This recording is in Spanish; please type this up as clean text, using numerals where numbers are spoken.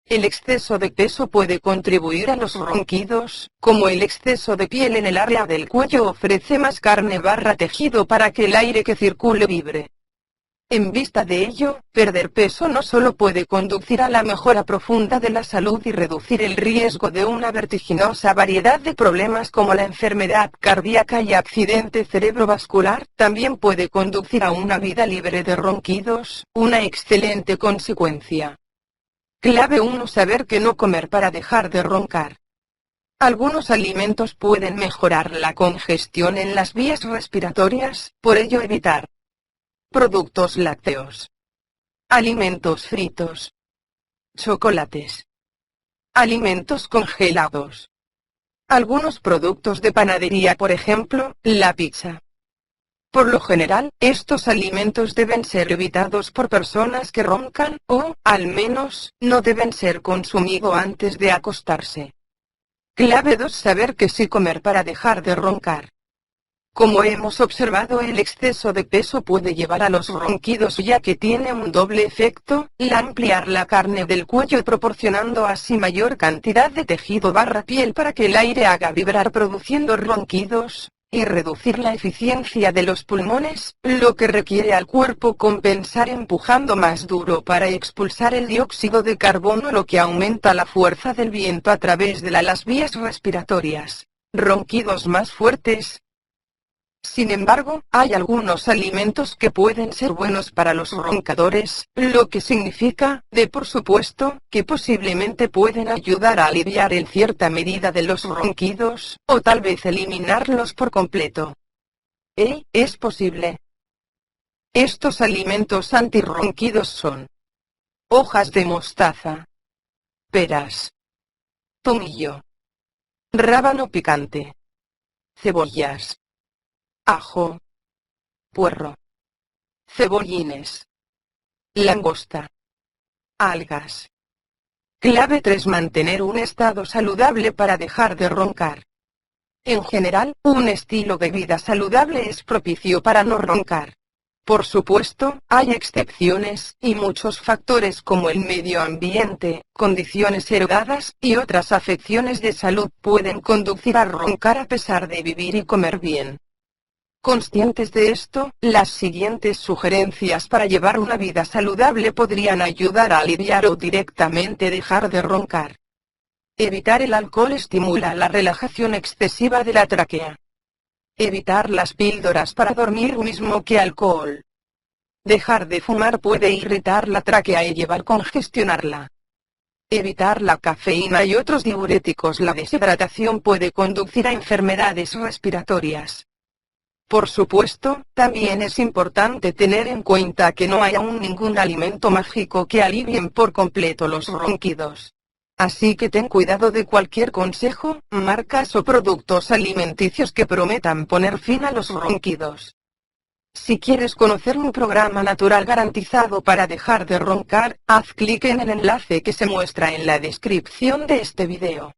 El exceso de peso puede contribuir a los ronquidos, como el exceso de piel en el área del cuello ofrece más carne/tejido para que el aire que circule vibre. En vista de ello, perder peso no solo puede conducir a la mejora profunda de la salud y reducir el riesgo de una vertiginosa variedad de problemas como la enfermedad cardíaca y accidente cerebrovascular, también puede conducir a una vida libre de ronquidos, una excelente consecuencia. Clave 1. Saber qué no comer para dejar de roncar. Algunos alimentos pueden mejorar la congestión en las vías respiratorias, por ello evitar productos lácteos, alimentos fritos, chocolates, alimentos congelados, algunos productos de panadería, por ejemplo, la pizza. Por lo general, estos alimentos deben ser evitados por personas que roncan, o, al menos, no deben ser consumidos antes de acostarse. Clave 2. Saber qué sí comer para dejar de roncar. Como hemos observado, el exceso de peso puede llevar a los ronquidos ya que tiene un doble efecto, ampliar la carne del cuello proporcionando así mayor cantidad de tejido/piel para que el aire haga vibrar produciendo ronquidos, y reducir la eficiencia de los pulmones, lo que requiere al cuerpo compensar empujando más duro para expulsar el dióxido de carbono, lo que aumenta la fuerza del viento a través de las vías respiratorias. Ronquidos más fuertes. Sin embargo, hay algunos alimentos que pueden ser buenos para los roncadores, lo que significa, por supuesto, que posiblemente pueden ayudar a aliviar en cierta medida de los ronquidos, o tal vez eliminarlos por completo. Es posible. Estos alimentos antirronquidos son hojas de mostaza, peras, tomillo, rábano picante, cebollas, ajo, puerro, cebollines, langosta, algas. Clave 3. Mantener un estado saludable para dejar de roncar. En general, un estilo de vida saludable es propicio para no roncar. Por supuesto, hay excepciones, y muchos factores como el medio ambiente, condiciones heredadas, y otras afecciones de salud pueden conducir a roncar a pesar de vivir y comer bien. Conscientes de esto, las siguientes sugerencias para llevar una vida saludable podrían ayudar a aliviar o directamente dejar de roncar. Evitar el alcohol estimula la relajación excesiva de la tráquea. Evitar las píldoras para dormir mismo que alcohol. Dejar de fumar puede irritar la tráquea y llevar a congestionarla. Evitar la cafeína y otros diuréticos. La deshidratación puede conducir a enfermedades respiratorias. Por supuesto, también es importante tener en cuenta que no hay aún ningún alimento mágico que alivien por completo los ronquidos. Así que ten cuidado de cualquier consejo, marcas o productos alimenticios que prometan poner fin a los ronquidos. Si quieres conocer un programa natural garantizado para dejar de roncar, haz clic en el enlace que se muestra en la descripción de este video.